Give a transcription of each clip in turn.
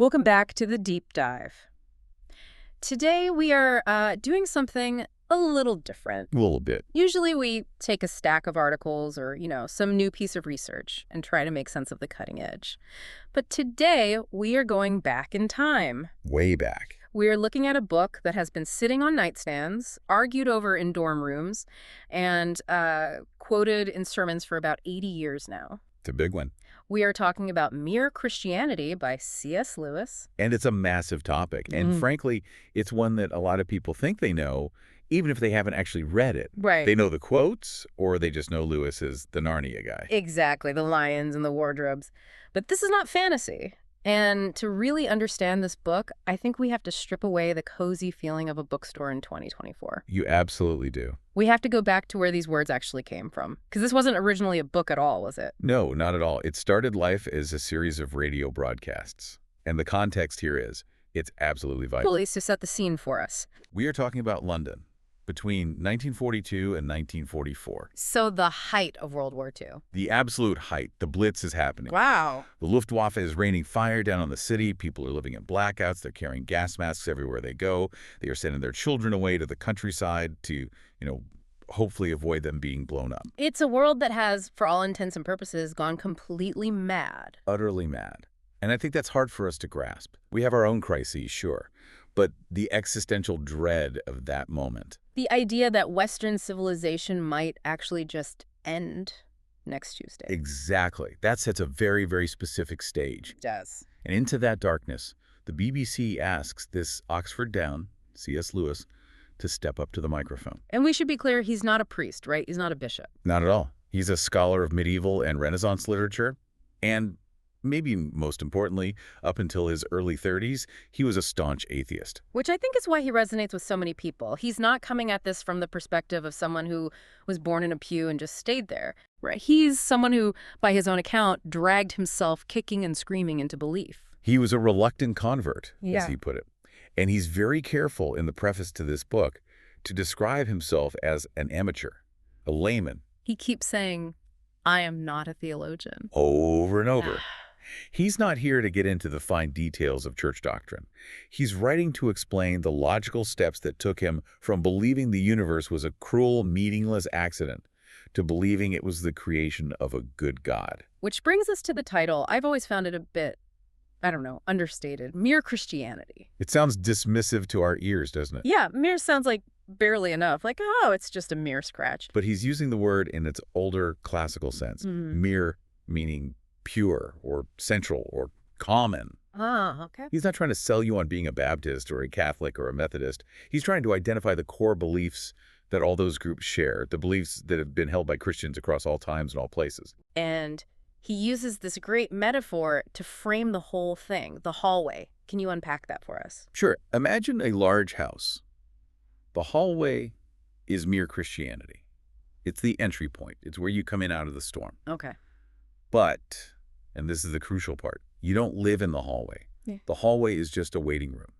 Welcome back to the deep dive. Today we are doing something a little different. A little bit. Usually we take a stack of articles or, some new piece of research and try to make sense of the cutting edge. But today we are going back in time. Way back. We are looking at a book that has been sitting on nightstands, argued over in dorm rooms, and quoted in sermons for about 80 years now. It's a big one. We are talking about Mere Christianity by C.S. Lewis. And it's a massive topic. And frankly, it's one that a lot of people think they know, even if they haven't actually read it. Right. They know the quotes, or they just know Lewis is the Narnia guy. Exactly, the lions and the wardrobes. But this is not fantasy. And to really understand this book, I think we have to strip away the cozy feeling of a bookstore in 2024. You absolutely do. We have to go back to where these words actually came from. Because this wasn't originally a book at all, was it? No, not at all. It started life as a series of radio broadcasts. And the context here is, it's absolutely vital. Please, to set the scene for us. We are talking about London between 1942 and 1944. So the height of World War II. The absolute height. The Blitz is happening. Wow. The Luftwaffe is raining fire down on the city. People are living in blackouts. They're carrying gas masks everywhere they go. They are sending their children away to the countryside to, hopefully avoid them being blown up. It's a world that has, for all intents and purposes, gone completely mad. Utterly mad. And I think that's hard for us to grasp. We have our own crises, sure, but the existential dread of that moment. The idea that Western civilization might actually just end next Tuesday. Exactly. That sets a very, very specific stage. It does. And into that darkness, the BBC asks this Oxford Down, C.S. Lewis, to step up to the microphone. And we should be clear, he's not a priest, right? He's not a bishop. Not at all. He's a scholar of medieval and Renaissance literature, and maybe most importantly, up until his early 30s, he was a staunch atheist. Which I think is why he resonates with so many people. He's not coming at this from the perspective of someone who was born in a pew and just stayed there. Right? He's someone who, by his own account, dragged himself kicking and screaming into belief. He was a reluctant convert, Yeah. as he put it. And he's very careful in the preface to this book to describe himself as an amateur, a layman. He keeps saying, I am not a theologian. Over and over. He's not here to get into the fine details of church doctrine. He's writing to explain the logical steps that took him from believing the universe was a cruel, meaningless accident to believing it was the creation of a good God. Which brings us to the title. I've always found it a bit, understated. Mere Christianity. It sounds dismissive to our ears, doesn't it? Yeah, mere sounds like barely enough. Like, oh, it's just a mere scratch. But he's using the word in its older classical sense. Mere meaning pure or central or common. Ah, okay. He's not trying to sell you on being a Baptist or a Catholic or a Methodist. He's trying to identify the core beliefs that all those groups share, the beliefs that have been held by Christians across all times and all places. And he uses this great metaphor to frame the whole thing, the hallway. Can you unpack that for us? Sure. Imagine a large house. The hallway is mere Christianity. It's the entry point. It's where you come in out of the storm. Okay. But, and this is the crucial part, you don't live in the hallway. Yeah. The hallway is just a waiting room.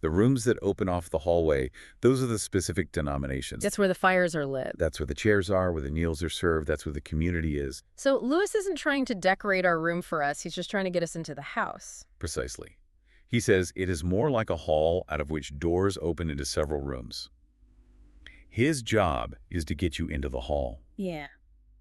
The rooms that open off the hallway, those are the specific denominations. That's where the fires are lit. That's where the chairs are, where the meals are served. That's where the community is. So Lewis isn't trying to decorate our room for us. He's just trying to get us into the house. Precisely. He says it is more like a hall out of which doors open into several rooms. His job is to get you into the hall. Yeah.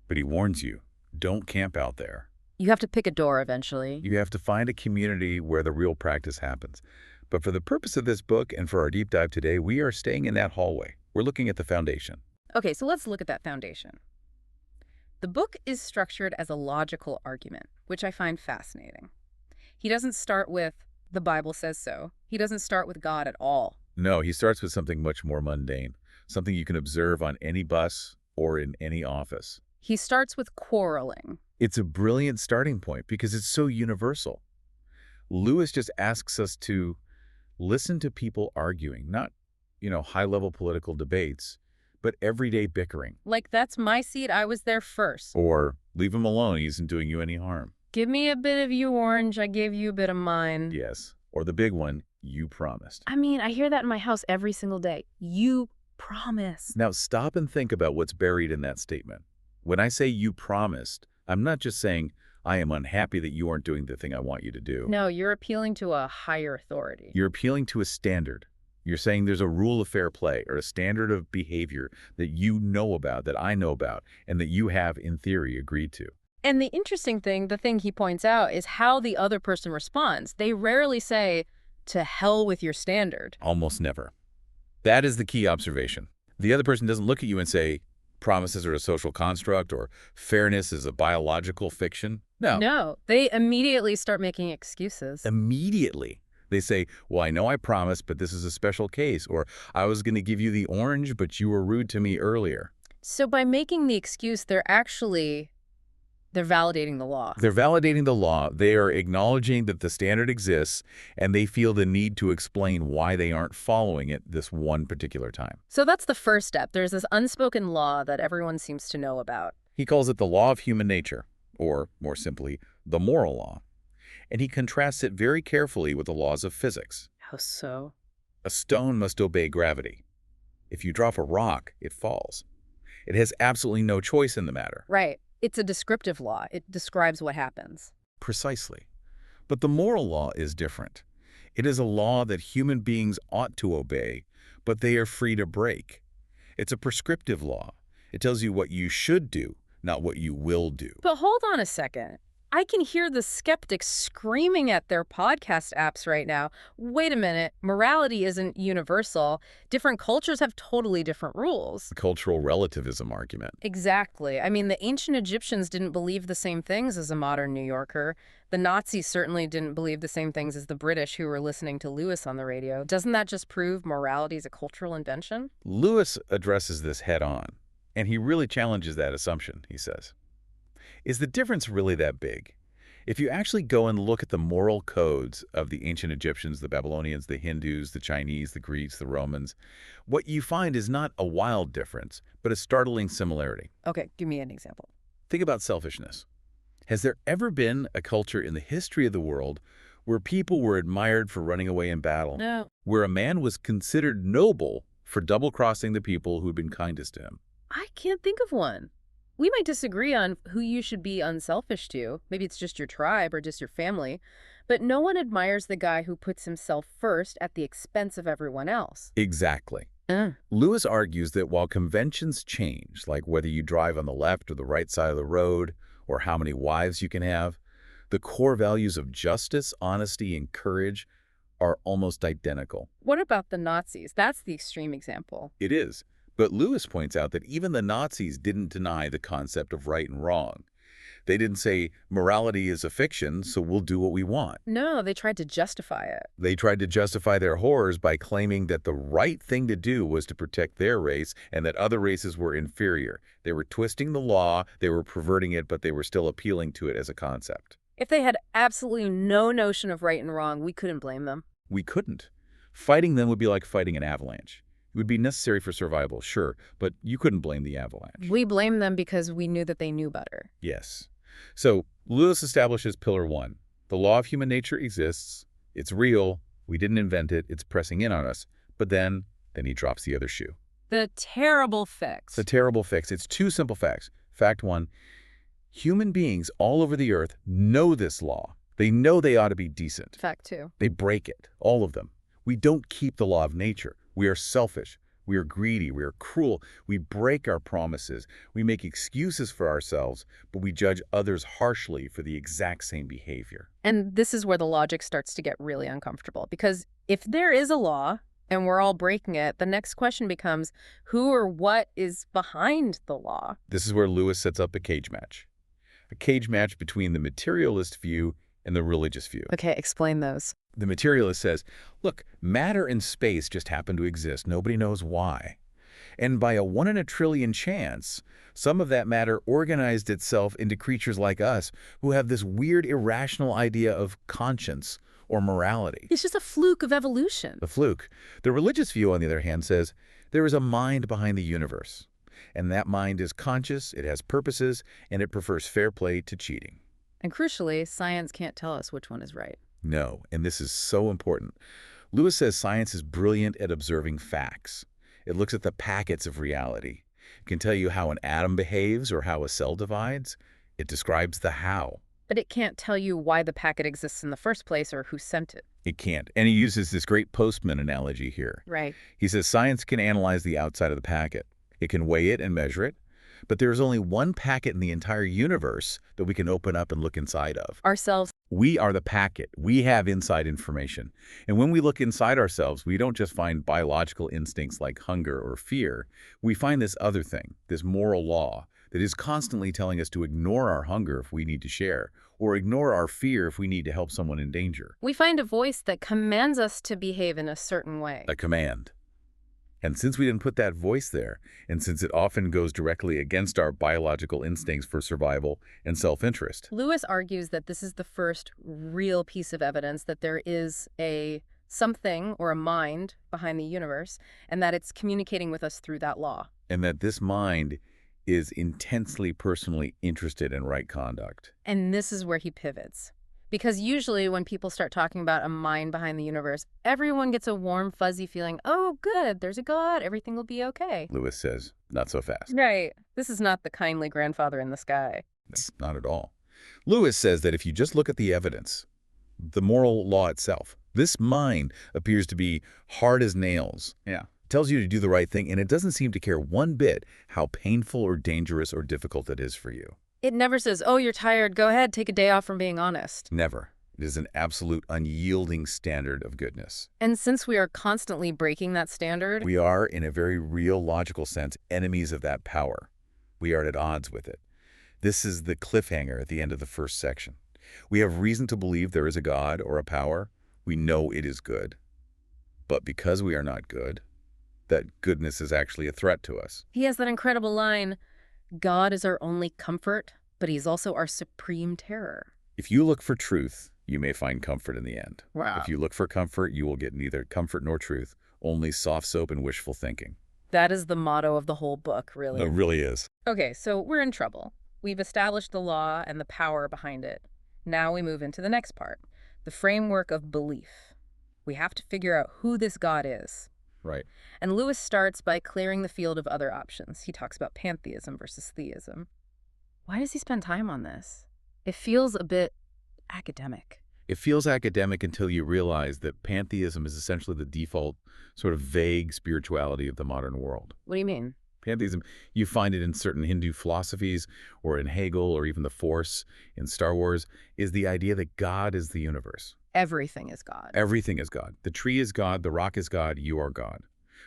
But he warns you, don't camp out there. You have to pick a door eventually. You have to find a community where the real practice happens. But for the purpose of this book and for our deep dive today, we are staying in that hallway. We're looking at the foundation. Okay, so let's look at that foundation. The book is structured as a logical argument, which I find fascinating. He doesn't start with, the Bible says so. He doesn't start with God at all. No, he starts with something much more mundane, something you can observe on any bus or in any office. He starts with quarreling. It's a brilliant starting point because it's so universal. Lewis just asks us to listen to people arguing, not, high-level political debates, but everyday bickering. Like, that's my seat, I was there first. Or, leave him alone, he isn't doing you any harm. Give me a bit of you, orange, I gave you a bit of mine. Yes. Or the big one, you promised. I mean, I hear that in my house every single day. You promised. Now stop and think about what's buried in that statement. When I say you promised, I'm not just saying, I am unhappy that you aren't doing the thing I want you to do. No, you're appealing to a higher authority. You're appealing to a standard. You're saying there's a rule of fair play or a standard of behavior that you know about, that I know about, and that you have, in theory, agreed to. And the interesting thing, the thing he points out, is how the other person responds. They rarely say, "To hell with your standard." Almost never. That is the key observation. The other person doesn't look at you and say, promises are a social construct or fairness is a biological fiction. No. No, they immediately start making excuses. Immediately. They say, well, I know I promised, but this is a special case. Or I was going to give you the orange, but you were rude to me earlier. So by making the excuse, they're validating the law. They're validating the law. They are acknowledging that the standard exists, and they feel the need to explain why they aren't following it this one particular time. So that's the first step. There's this unspoken law that everyone seems to know about. He calls it the law of human nature, or more simply, the moral law. And he contrasts it very carefully with the laws of physics. How so? A stone must obey gravity. If you drop a rock, it falls. It has absolutely no choice in the matter. Right. It's a descriptive law. It describes what happens. Precisely. But the moral law is different. It is a law that human beings ought to obey, but they are free to break. It's a prescriptive law. It tells you what you should do, not what you will do. But hold on a second. I can hear the skeptics screaming at their podcast apps right now. Wait a minute, morality isn't universal. Different cultures have totally different rules. The cultural relativism argument. Exactly. I mean, the ancient Egyptians didn't believe the same things as a modern New Yorker. The Nazis certainly didn't believe the same things as the British who were listening to Lewis on the radio. Doesn't that just prove morality is a cultural invention? Lewis addresses this head on, and he really challenges that assumption, he says. Is the difference really that big? If you actually go and look at the moral codes of the ancient Egyptians, the Babylonians, the Hindus, the Chinese, the Greeks, the Romans, what you find is not a wild difference, but a startling similarity. Okay, give me an example. Think about selfishness. Has there ever been a culture in the history of the world where people were admired for running away in battle? No. Where a man was considered noble for double-crossing the people who had been kindest to him? I can't think of one. We might disagree on who you should be unselfish to. Maybe it's just your tribe or just your family. But no one admires the guy who puts himself first at the expense of everyone else. Exactly. Lewis argues that while conventions change, like whether you drive on the left or the right side of the road, or how many wives you can have, the core values of justice, honesty, and courage are almost identical. What about the Nazis? That's the extreme example. It is. But Lewis points out that even the Nazis didn't deny the concept of right and wrong. They didn't say, morality is a fiction, so we'll do what we want. No, they tried to justify it. They tried to justify their horrors by claiming that the right thing to do was to protect their race and that other races were inferior. They were twisting the law, they were perverting it, but they were still appealing to it as a concept. If they had absolutely no notion of right and wrong, we couldn't blame them. We couldn't. Fighting them would be like fighting an avalanche. It would be necessary for survival, sure, but you couldn't blame the avalanche. We blamed them because we knew that they knew better. Yes. So Lewis establishes Pillar 1. The law of human nature exists. It's real. We didn't invent it. It's pressing in on us. But then he drops the other shoe. The terrible fix. The terrible fix. It's two simple facts. Fact 1, human beings all over the earth know this law. They know they ought to be decent. Fact 2. They break it, all of them. We don't keep the law of nature. We are selfish. We are greedy. We are cruel. We break our promises. We make excuses for ourselves, but we judge others harshly for the exact same behavior. And this is where the logic starts to get really uncomfortable. Because if there is a law and we're all breaking it, the next question becomes who or what is behind the law? This is where Lewis sets up a cage match. A cage match between the materialist view and the religious view. Okay, explain those. The materialist says, look, matter and space just happen to exist. Nobody knows why. And by a 1 in a trillion chance, some of that matter organized itself into creatures like us who have this weird irrational idea of conscience or morality. It's just a fluke of evolution. The fluke. The religious view, on the other hand, says there is a mind behind the universe. And that mind is conscious, it has purposes, and it prefers fair play to cheating. And crucially, science can't tell us which one is right. No, and this is so important. Lewis says science is brilliant at observing facts. It looks at the packets of reality. It can tell you how an atom behaves or how a cell divides. It describes the how. But it can't tell you why the packet exists in the first place or who sent it. It can't. And he uses this great postman analogy here. Right. He says science can analyze the outside of the packet. It can weigh it and measure it. But there is only one packet in the entire universe that we can open up and look inside of. Ourselves. We are the packet. We have inside information. And when we look inside ourselves, we don't just find biological instincts like hunger or fear. We find this other thing, this moral law, that is constantly telling us to ignore our hunger if we need to share, or ignore our fear if we need to help someone in danger. We find a voice that commands us to behave in a certain way. A command. And since we didn't put that voice there, and since it often goes directly against our biological instincts for survival and self-interest. Lewis argues that this is the first real piece of evidence that there is a something or a mind behind the universe, and that it's communicating with us through that law. And that this mind is intensely personally interested in right conduct. And this is where he pivots. Because usually when people start talking about a mind behind the universe, everyone gets a warm, fuzzy feeling, oh, good, there's a God, everything will be okay. Lewis says, not so fast. Right. This is not the kindly grandfather in the sky. Not at all. Lewis says that if you just look at the evidence, the moral law itself, this mind appears to be hard as nails. Yeah. Tells you to do the right thing, and it doesn't seem to care one bit how painful or dangerous or difficult it is for you. It never says, oh, you're tired, go ahead, take a day off from being honest. Never. It is an absolute unyielding standard of goodness. And since we are constantly breaking that standard, we are, in a very real, logical sense, enemies of that power. We are at odds with it. This is the cliffhanger at the end of the first section. We have reason to believe there is a God or a power. We know it is good. But because we are not good, that goodness is actually a threat to us. He has that incredible line, God is our only comfort, but he's also our supreme terror. If you look for truth, you may find comfort in the end. Wow. If you look for comfort, you will get neither comfort nor truth, only soft soap and wishful thinking. That is the motto of the whole book, really. It really is. Okay, so we're in trouble. We've established the law and the power behind it. Now we move into the next part, the framework of belief. We have to figure out who this God is. Right. And Lewis starts by clearing the field of other options. He talks about pantheism versus theism. Why does he spend time on this? It feels a bit academic. It feels academic until you realize that pantheism is essentially the default sort of vague spirituality of the modern world. What do you mean? Pantheism, you find it in certain Hindu philosophies or in Hegel or even the Force in Star Wars, is the idea that God is the universe. Everything is God. Everything is God. The tree is God, the rock is God, you are God.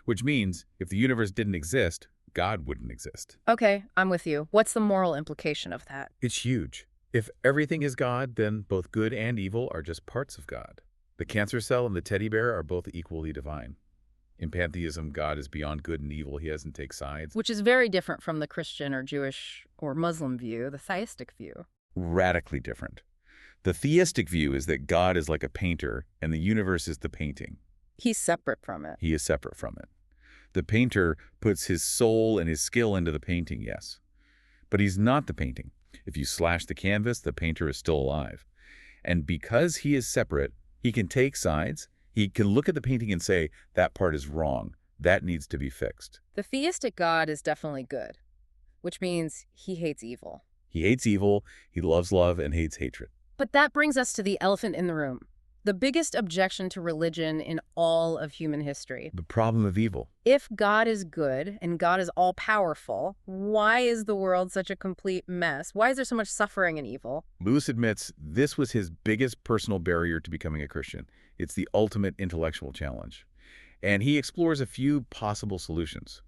Which means if the universe didn't exist, God wouldn't exist. Okay, I'm with you. What's the moral implication of that? It's huge. If everything is God, then both good and evil are just parts of God. The cancer cell and the teddy bear are both equally divine. In pantheism, God is beyond good and evil. He doesn't take sides. Which is very different from the Christian or Jewish or Muslim view, the theistic view. Radically different. The theistic view is that God is like a painter and the universe is the painting. He's separate from it. He is separate from it. The painter puts his soul and his skill into the painting, yes. But he's not the painting. If you slash the canvas, the painter is still alive. And because he is separate, he can take sides. He can look at the painting and say, that part is wrong. That needs to be fixed. The theistic God is definitely good, which means he hates evil. He hates evil, he loves love, and hates hatred. But that brings us to the elephant in the room, the biggest objection to religion in all of human history. The problem of evil. If God is good and God is all-powerful, why is the world such a complete mess? Why is there so much suffering and evil? Lewis admits this was his biggest personal barrier to becoming a Christian. It's the ultimate intellectual challenge. And he explores a few possible solutions.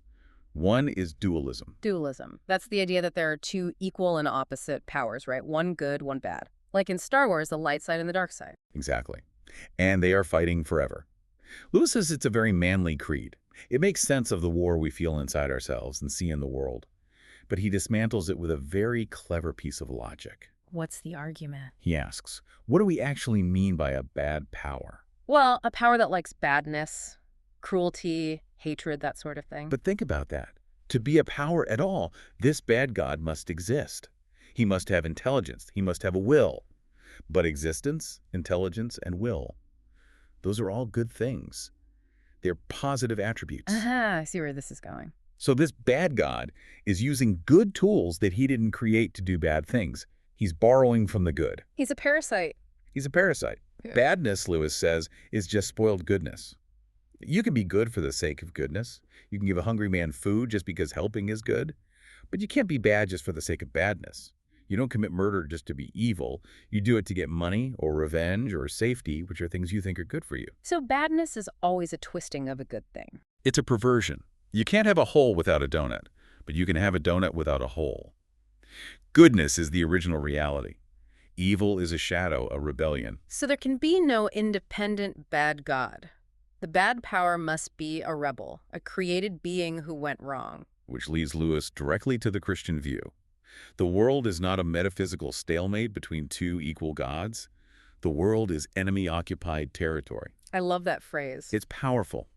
One is dualism. Dualism. That's the idea that there are two equal and opposite powers, right? One good, one bad. Like in Star Wars, the light side and the dark side. Exactly. And they are fighting forever. Lewis says it's a very manly creed. It makes sense of the war we feel inside ourselves and see in the world. But he dismantles it with a very clever piece of logic. What's the argument? He asks, what do we actually mean by a bad power? Well, a power that likes badness, cruelty, hatred, that sort of thing. But think about that. To be a power at all, this bad God must exist. He must have intelligence. He must have a will. But existence, intelligence, and will, those are all good things. They're positive attributes. I see where this is going. So this bad God is using good tools that he didn't create to do bad things. He's borrowing from the good. He's a parasite. He's a parasite. Yeah. Badness, Lewis says, is just spoiled goodness. You can be good for the sake of goodness. You can give a hungry man food just because helping is good. But you can't be bad just for the sake of badness. You don't commit murder just to be evil. You do it to get money or revenge or safety, which are things you think are good for you. So badness is always a twisting of a good thing. It's a perversion. You can't have a hole without a donut, but you can have a donut without a hole. Goodness is the original reality. Evil is a shadow, a rebellion. So there can be no independent bad God. The bad power must be a rebel, a created being who went wrong. Which leads Lewis directly to the Christian view. The world is not a metaphysical stalemate between two equal gods. The world is enemy-occupied territory. I love that phrase. It's powerful.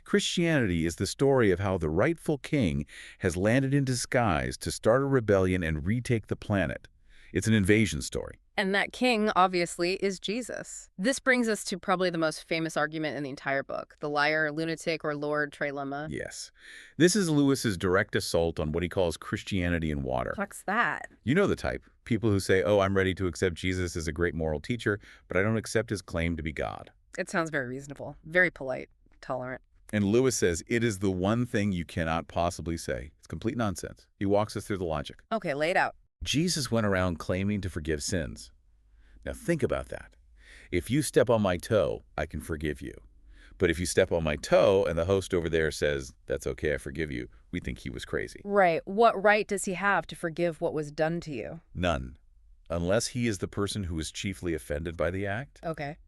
Christianity is the story of how the rightful king has landed in disguise to start a rebellion and retake the planet. It's an invasion story. And that king, obviously, is Jesus. This brings us to probably the most famous argument in the entire book, the liar, lunatic, or Lord trilemma. Yes. This is Lewis's direct assault on what he calls Christianity in water. What's that? You know the type. People who say, oh, I'm ready to accept Jesus as a great moral teacher, but I don't accept his claim to be God. It sounds very reasonable, very polite, tolerant. And Lewis says it is the one thing you cannot possibly say. It's complete nonsense. He walks us through the logic. Okay, lay it out. Jesus went around claiming to forgive sins. Now think about that. If you step on my toe, I can forgive you. But if you step on my toe and the host over there says, that's okay, I forgive you, we think he was crazy. Right. What right does he have to forgive what was done to you? None. Unless he is the person who was chiefly offended by the act. Okay.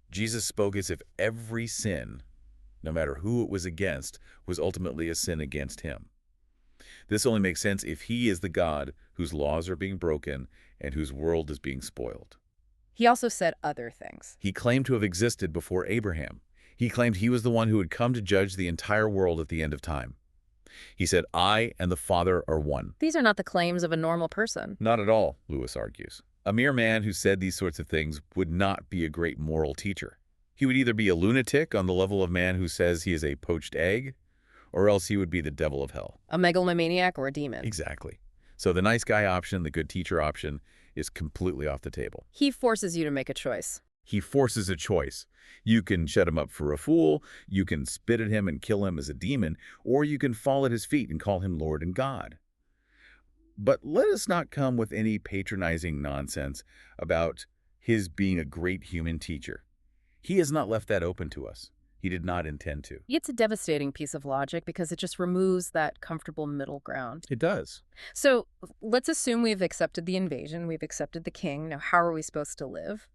Jesus spoke as if every sin, no matter who it was against, was ultimately a sin against him. This only makes sense if he is the God whose laws are being broken and whose world is being spoiled. He also said other things. He claimed to have existed before Abraham. He claimed he was the one who would come to judge the entire world at the end of time. He said, I and the Father are one. These are not the claims of a normal person. Not at all, Lewis argues. A mere man who said these sorts of things would not be a great moral teacher. He would either be a lunatic on the level of man who says he is a poached egg, or else he would be the devil of hell. A megalomaniac or a demon. Exactly. So the nice guy option, the good teacher option, is completely off the table. He forces you to make a choice. He forces a choice. You can shut him up for a fool, you can spit at him and kill him as a demon, or you can fall at his feet and call him Lord and God. But let us not come with any patronizing nonsense about his being a great human teacher. He has not left that open to us. He did not intend to. It's a devastating piece of logic because it just removes that comfortable middle ground. It does. So let's assume we've accepted the invasion, we've accepted the king. Now, how are we supposed to live?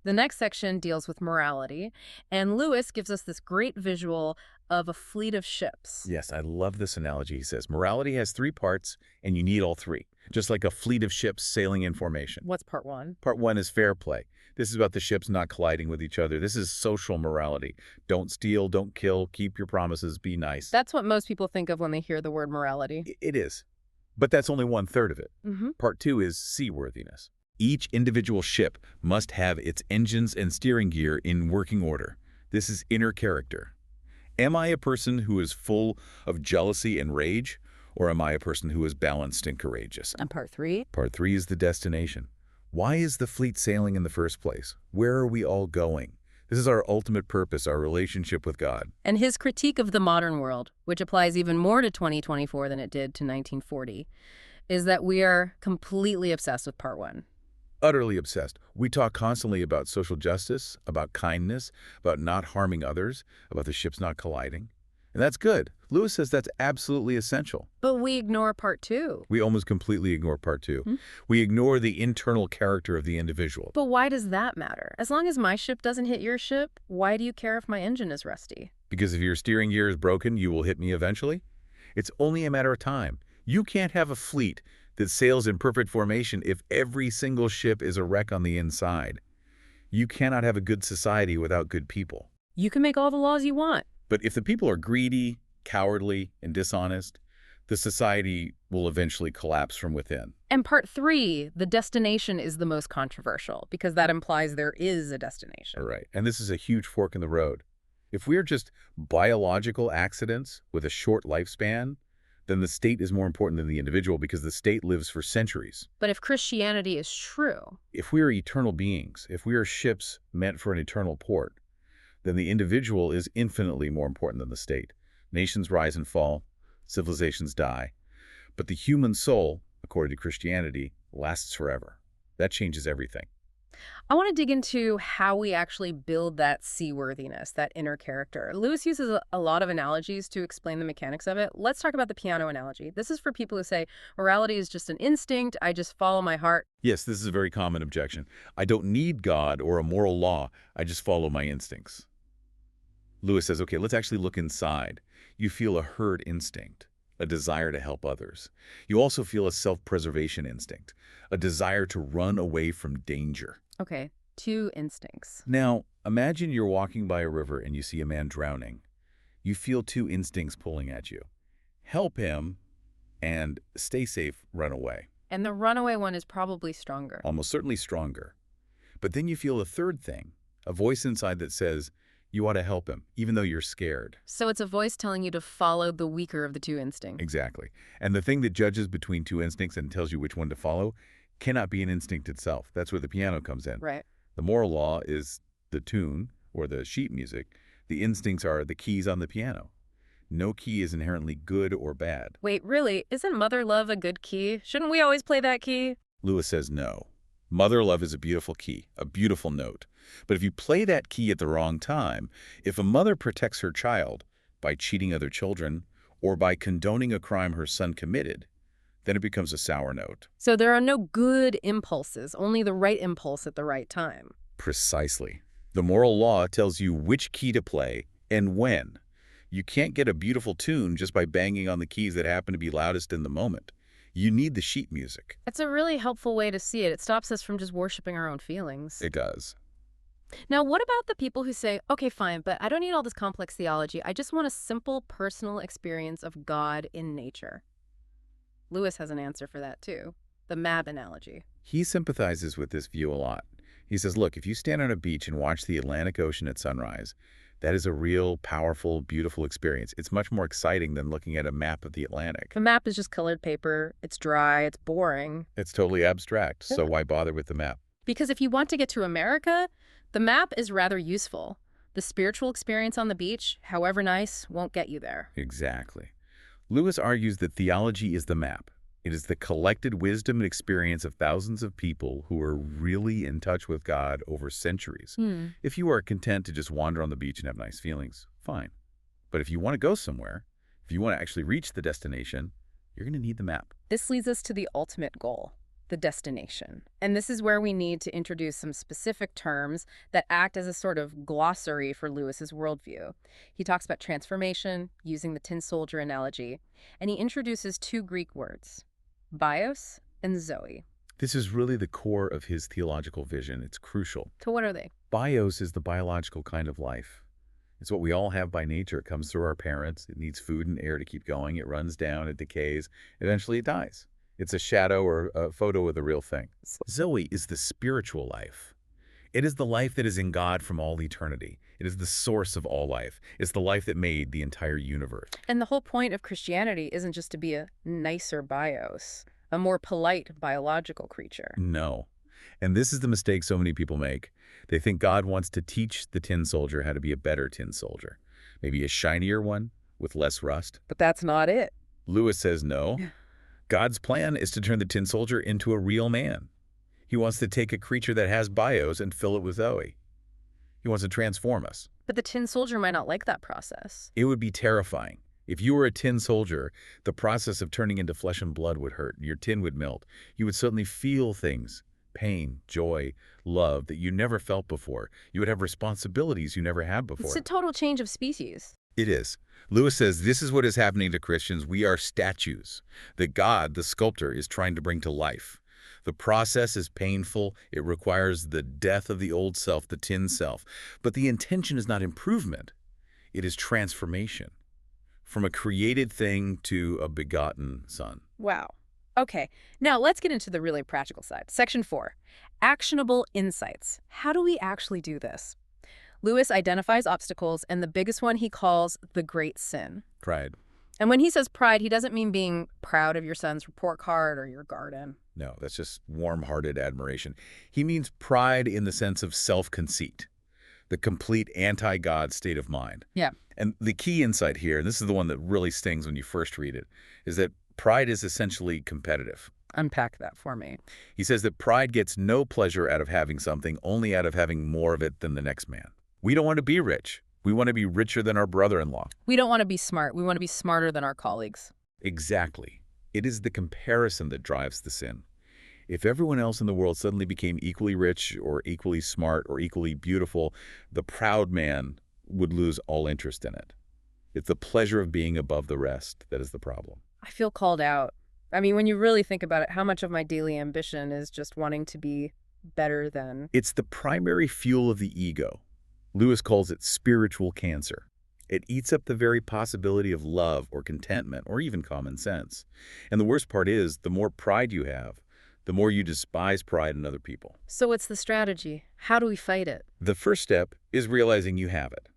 The next section deals with morality, and Lewis gives us this great visual of a fleet of ships. Yes, I love this analogy. He says, morality has three parts, and you need all three, just like a fleet of ships sailing in formation. What's part one? Part one is fair play. This is about the ships not colliding with each other. This is social morality. Don't steal, don't kill, keep your promises, be nice. That's what most people think of when they hear the word morality. It is. But that's only 1/3 of it. Mm-hmm. Part two is seaworthiness. Each individual ship must have its engines and steering gear in working order. This is inner character. Am I a person who is full of jealousy and rage, or am I a person who is balanced and courageous? And part three? Part three is the destination. Why is the fleet sailing in the first place? Where are we all going? This is our ultimate purpose, our relationship with God. And his critique of the modern world, which applies even more to 2024 than it did to 1940, is that we are completely obsessed with part one. Utterly obsessed. We talk constantly about social justice, about kindness, about not harming others, about the ships not colliding. And that's good. Lewis says that's absolutely essential. But we ignore part two. We almost completely ignore part two. We ignore the internal character of the individual. But why does that matter? As long as my ship doesn't hit your ship, why do you care if my engine is rusty? Because if your steering gear is broken, you will hit me eventually. It's only a matter of time. You can't have a fleet that sails in perfect formation if every single ship is a wreck on the inside. You cannot have a good society without good people. You can make all the laws you want. But if the people are greedy, cowardly, and dishonest, the society will eventually collapse from within. And part three, the destination, is the most controversial because that implies there is a destination. All right. And this is a huge fork in the road. If we are just biological accidents with a short lifespan, then the state is more important than the individual because the state lives for centuries. But if Christianity is true, If we are eternal beings, if we are ships meant for an eternal port, then the individual is infinitely more important than the state. Nations rise and fall, civilizations die, but the human soul, according to Christianity, lasts forever. That changes everything. I want to dig into how we actually build that seaworthiness, that inner character. Lewis uses a lot of analogies to explain the mechanics of it. Let's talk about the piano analogy. This is for people who say, morality is just an instinct, I just follow my heart. Yes, this is a very common objection. I don't need God or a moral law. I just follow my instincts. Lewis says, okay, let's actually look inside. You feel a herd instinct, a desire to help others. You also feel a self-preservation instinct, a desire to run away from danger. Okay, two instincts. Now, imagine you're walking by a river and you see a man drowning. You feel two instincts pulling at you. Help him and stay safe, run away. And the runaway one is probably stronger. Almost certainly stronger. But then you feel a third thing, a voice inside that says, you ought to help him, even though you're scared. So it's a voice telling you to follow the weaker of the two instincts. Exactly. And the thing that judges between two instincts and tells you which one to follow cannot be an instinct itself. That's where the piano comes in. Right. The moral law is the tune or the sheet music. The instincts are the keys on the piano. No key is inherently good or bad. Wait, really? Isn't mother love a good key? Shouldn't we always play that key? Lewis says no. Mother love is a beautiful key, a beautiful note. But if you play that key at the wrong time, if a mother protects her child by cheating other children or by condoning a crime her son committed, then it becomes a sour note. So there are no good impulses, only the right impulse at the right time. Precisely. The moral law tells you which key to play and when. You can't get a beautiful tune just by banging on the keys that happen to be loudest in the moment. You need the sheet music. That's a really helpful way to see it. It stops us from just worshiping our own feelings. It does. Now, what about the people who say, okay, fine, but I don't need all this complex theology. I just want a simple personal experience of God in nature? Lewis has an answer for that, too. The map analogy. He sympathizes with this view a lot. He says, look, if you stand on a beach and watch the Atlantic Ocean at sunrise, that is a real, powerful, beautiful experience. It's much more exciting than looking at a map of the Atlantic. The map is just colored paper. It's dry. It's boring. It's totally abstract, so why bother with the map? Because if you want to get to America, the map is rather useful. The spiritual experience on the beach, however nice, won't get you there. Exactly. Lewis argues that theology is the map. It is the collected wisdom and experience of thousands of people who are really in touch with God over centuries. If you are content to just wander on the beach and have nice feelings, fine. But if you want to go somewhere, if you want to actually reach the destination, you're going to need the map. This leads us to the ultimate goal, the destination. And this is where we need to introduce some specific terms that act as a sort of glossary for Lewis's worldview. He talks about transformation, using the tin soldier analogy, and he introduces two Greek words, bios and zoe. This is really the core of his theological vision. It's crucial. So what are they? Bios is the biological kind of life. It's what we all have by nature. It comes through our parents. It needs food and air to keep going. It runs down, it decays, eventually it dies. It's a shadow or a photo of the real thing. Zoe is the spiritual life. It is the life that is in God from all eternity. It is the source of all life. It's the life that made the entire universe. And the whole point of Christianity isn't just to be a nicer bios, a more polite biological creature. No. And this is the mistake so many people make. They think God wants to teach the tin soldier how to be a better tin soldier. Maybe a shinier one with less rust. But that's not it. Lewis says no. God's plan is to turn the tin soldier into a real man. He wants to take a creature that has bios and fill it with Zoe. He wants to transform us. But the tin soldier might not like that process. It would be terrifying. If you were a tin soldier, the process of turning into flesh and blood would hurt. Your tin would melt. You would suddenly feel things, pain, joy, love that you never felt before. You would have responsibilities you never had before. It's a total change of species. It is. Lewis says this is what is happening to Christians. We are statues that God, the sculptor, is trying to bring to life. The process is painful. It requires the death of the old self, the tin self. But the intention is not improvement. It is transformation. From a created thing to a begotten son. Wow. Okay, now let's get into the really practical side. Section 4, actionable insights. How do we actually do this? Lewis identifies obstacles, and the biggest one he calls the great sin. Pride. And when he says pride, he doesn't mean being proud of your son's report card or your garden. No, that's just warm-hearted admiration. He means pride in the sense of self-conceit, the complete anti-God state of mind. Yeah. And the key insight here, and this is the one that really stings when you first read it, is that pride is essentially competitive. Unpack that for me. He says that pride gets no pleasure out of having something, only out of having more of it than the next man. We don't want to be rich. We want to be richer than our brother-in-law. We don't want to be smart. We want to be smarter than our colleagues. Exactly. It is the comparison that drives the sin. If everyone else in the world suddenly became equally rich or equally smart or equally beautiful, the proud man would lose all interest in it. It's the pleasure of being above the rest that is the problem. I feel called out. I mean, when you really think about it, how much of my daily ambition is just wanting to be better than... It's the primary fuel of the ego. Lewis calls it spiritual cancer. It eats up the very possibility of love or contentment or even common sense. And the worst part is, the more pride you have, the more you despise pride in other people. So what's the strategy? How do we fight it? The first step is realizing you have it.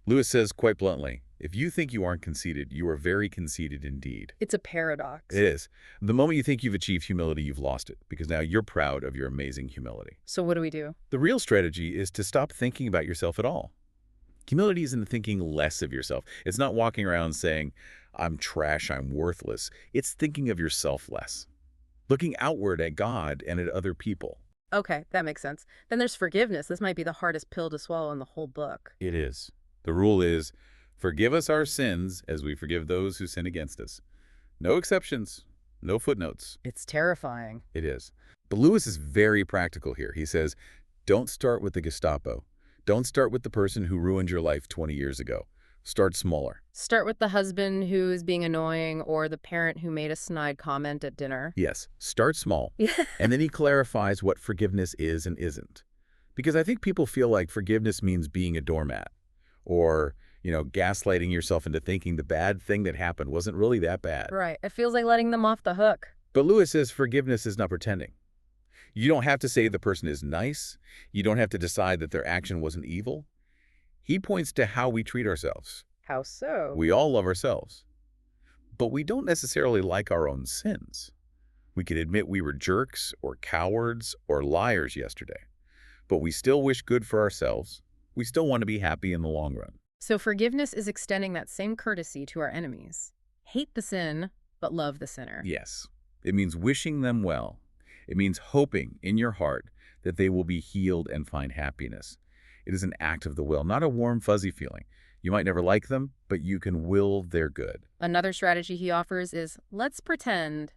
Lewis says quite bluntly, if you think you aren't conceited, you are very conceited indeed. It's a paradox. It is. The moment you think you've achieved humility, you've lost it, because now you're proud of your amazing humility. So what do we do? The real strategy is to stop thinking about yourself at all. Humility isn't thinking less of yourself. It's not walking around saying, I'm trash, I'm worthless. It's thinking of yourself less. Looking outward at God and at other people. Okay, that makes sense. Then there's forgiveness. This might be the hardest pill to swallow in the whole book. It is. The rule is, forgive us our sins as we forgive those who sin against us. No exceptions, no footnotes. It's terrifying. It is. But Lewis is very practical here. He says, don't start with the Gestapo. Don't start with the person who ruined your life 20 years ago. Start smaller. Start with the husband who is being annoying or the parent who made a snide comment at dinner. Yes, start small. And then he clarifies what forgiveness is and isn't. Because I think people feel like forgiveness means being a doormat or, gaslighting yourself into thinking the bad thing that happened wasn't really that bad. Right. It feels like letting them off the hook. But Lewis says forgiveness is not pretending. You don't have to say the person is nice. You don't have to decide that their action wasn't evil. He points to how we treat ourselves. How so? We all love ourselves. But we don't necessarily like our own sins. We can admit we were jerks or cowards or liars yesterday. But we still wish good for ourselves. We still want to be happy in the long run. So forgiveness is extending that same courtesy to our enemies. Hate the sin, but love the sinner. Yes. It means wishing them well. It means hoping in your heart that they will be healed and find happiness. It is an act of the will, not a warm, fuzzy feeling. You might never like them, but you can will their good. Another strategy he offers is, let's pretend.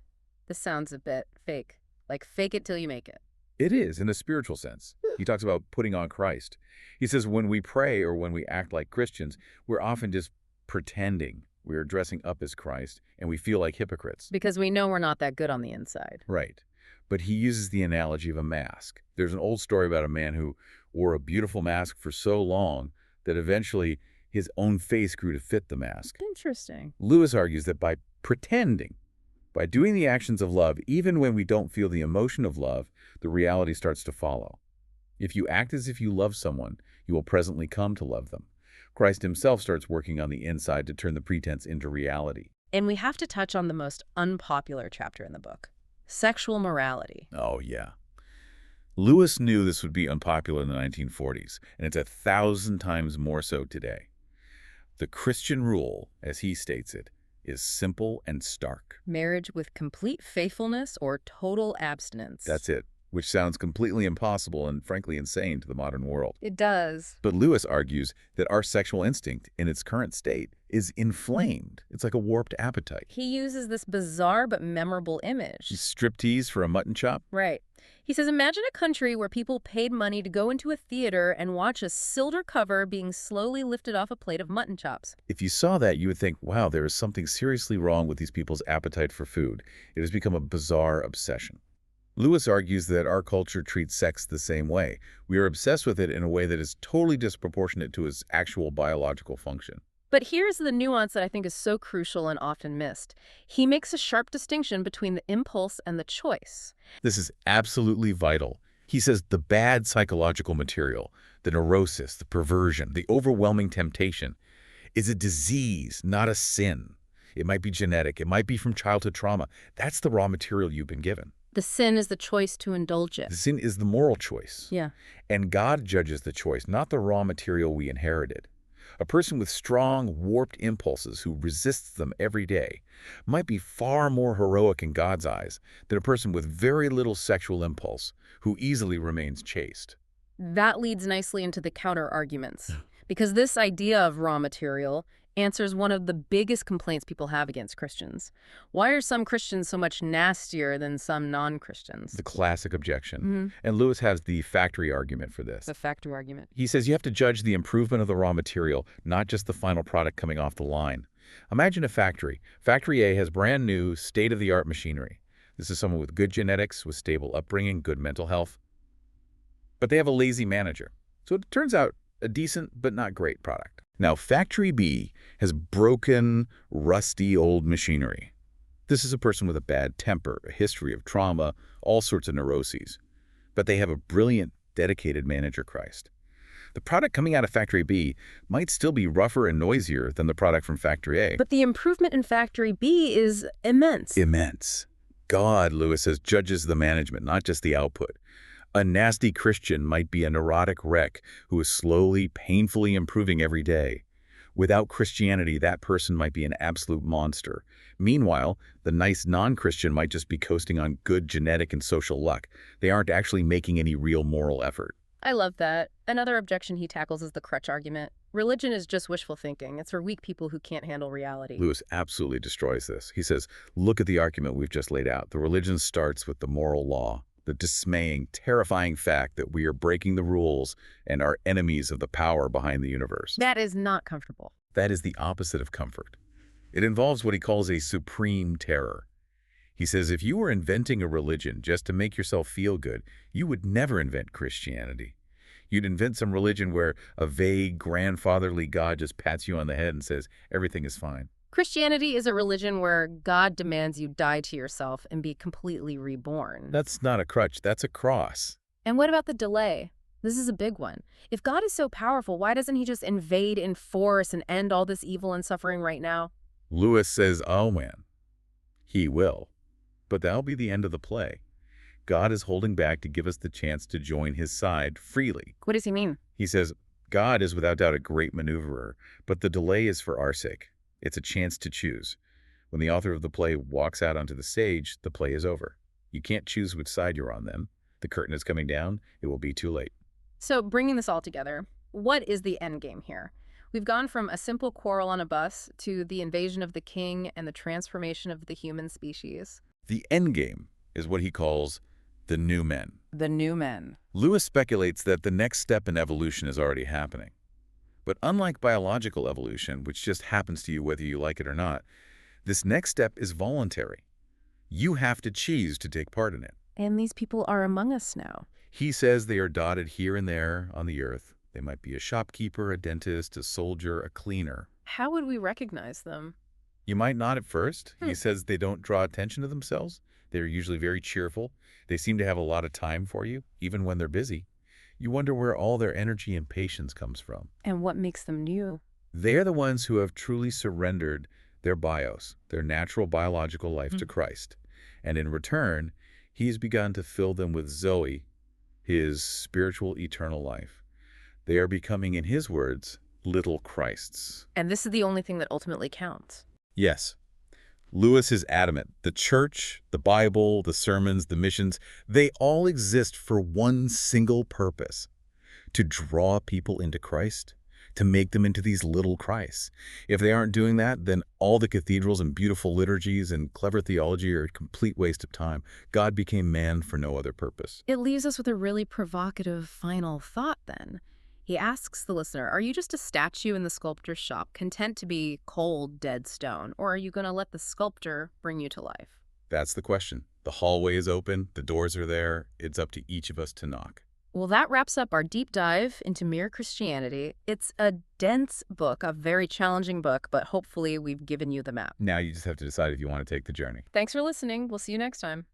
This sounds a bit fake. Like fake it till you make it. It is, in a spiritual sense. He talks about putting on Christ. He says when we pray or when we act like Christians, we're often just pretending we're dressing up as Christ, and we feel like hypocrites. Because we know we're not that good on the inside. Right. But he uses the analogy of a mask. There's an old story about a man who wore a beautiful mask for so long that eventually his own face grew to fit the mask. Interesting. Lewis argues that by pretending, by doing the actions of love, even when we don't feel the emotion of love, the reality starts to follow. If you act as if you love someone, you will presently come to love them. Christ himself starts working on the inside to turn the pretense into reality. And we have to touch on the most unpopular chapter in the book. Sexual morality. Oh, yeah. Lewis knew this would be unpopular in the 1940s, and it's 1,000 times more so today. The Christian rule, as he states it, is simple and stark. Marriage with complete faithfulness or total abstinence. That's it, which sounds completely impossible and frankly insane to the modern world. It does. But Lewis argues that our sexual instinct in its current state is inflamed. It's like a warped appetite. He uses this bizarre but memorable image. Striptease for a mutton chop? Right. He says, imagine a country where people paid money to go into a theater and watch a silver cover being slowly lifted off a plate of mutton chops. If you saw that, you would think, wow, there is something seriously wrong with these people's appetite for food. It has become a bizarre obsession. Lewis argues that our culture treats sex the same way. We are obsessed with it in a way that is totally disproportionate to its actual biological function. But here's the nuance that I think is so crucial and often missed. He makes a sharp distinction between the impulse and the choice. This is absolutely vital. He says the bad psychological material, the neurosis, the perversion, the overwhelming temptation, is a disease, not a sin. It might be genetic. It might be from childhood trauma. That's the raw material you've been given. The sin is the choice to indulge it. The sin is the moral choice. Yeah. And God judges the choice, not the raw material we inherited. A person with strong, warped impulses who resists them every day might be far more heroic in God's eyes than a person with very little sexual impulse who easily remains chaste. That leads nicely into the counter-arguments, because this idea of raw material answers one of the biggest complaints people have against Christians. Why are some Christians so much nastier than some non-Christians? The classic objection. And Lewis has the factory argument for this. The factory argument. He says you have to judge the improvement of the raw material, not just the final product coming off the line. Imagine a factory. Factory A has brand new, state-of-the-art machinery. This is someone with good genetics, with stable upbringing, good mental health. But they have a lazy manager. So it turns out a decent but not great product. Now, Factory B has broken, rusty old machinery. This is a person with a bad temper, a history of trauma, all sorts of neuroses. But they have a brilliant, dedicated manager, Christ. The product coming out of Factory B might still be rougher and noisier than the product from Factory A. But the improvement in Factory B is immense. Immense. God, Lewis says, judges the management, not just the output. A nasty Christian might be a neurotic wreck who is slowly, painfully improving every day. Without Christianity, that person might be an absolute monster. Meanwhile, the nice non-Christian might just be coasting on good genetic and social luck. They aren't actually making any real moral effort. I love that. Another objection he tackles is the crutch argument. Religion is just wishful thinking. It's for weak people who can't handle reality. Lewis absolutely destroys this. He says, look at the argument we've just laid out. The religion starts with the moral law. The dismaying, terrifying fact that we are breaking the rules and are enemies of the power behind the universe. That is not comfortable. That is the opposite of comfort. It involves what he calls a supreme terror. He says if you were inventing a religion just to make yourself feel good, you would never invent Christianity. You'd invent some religion where a vague, grandfatherly God just pats you on the head and says everything is fine. Christianity is a religion where God demands you die to yourself and be completely reborn. That's not a crutch, that's a cross. And what about the delay? This is a big one. If God is so powerful, why doesn't he just invade in force and end all this evil and suffering right now? Lewis says, oh man, he will. But that'll be the end of the play. God is holding back to give us the chance to join his side freely. What does he mean? He says, God is without doubt a great maneuverer, but the delay is for our sake. It's a chance to choose. When the author of the play walks out onto the stage, the play is over. You can't choose which side you're on then. The curtain is coming down. It will be too late. So bringing this all together, what is the end game here? We've gone from a simple quarrel on a bus to the invasion of the king and the transformation of the human species. The end game is what he calls the new men. The new men. Lewis speculates that the next step in evolution is already happening. But unlike biological evolution, which just happens to you whether you like it or not, this next step is voluntary. You have to choose to take part in it. And these people are among us now. He says they are dotted here and there on the earth. They might be a shopkeeper, a dentist, a soldier, a cleaner. How would we recognize them? You might not at first. He says they don't draw attention to themselves. They're usually very cheerful. They seem to have a lot of time for you, even when they're busy. You wonder where all their energy and patience comes from. And what makes them new? They're the ones who have truly surrendered their bios, their natural biological life to Christ. And in return, he's begun to fill them with Zoe, his spiritual eternal life. They are becoming, in his words, little Christs. And this is the only thing that ultimately counts. Yes. Lewis is adamant. The church, the Bible, the sermons, the missions, they all exist for one single purpose: to draw people into Christ, to make them into these little Christs. If they aren't doing that, then all the cathedrals and beautiful liturgies and clever theology are a complete waste of time. God became man for no other purpose. It leaves us with a really provocative final thought then. He asks the listener, are you just a statue in the sculptor's shop, content to be cold, dead stone, or are you going to let the sculptor bring you to life? That's the question. The hallway is open, the doors are there, it's up to each of us to knock. Well, that wraps up our deep dive into Mere Christianity. It's a dense book, a very challenging book, but hopefully we've given you the map. Now you just have to decide if you want to take the journey. Thanks for listening. We'll see you next time.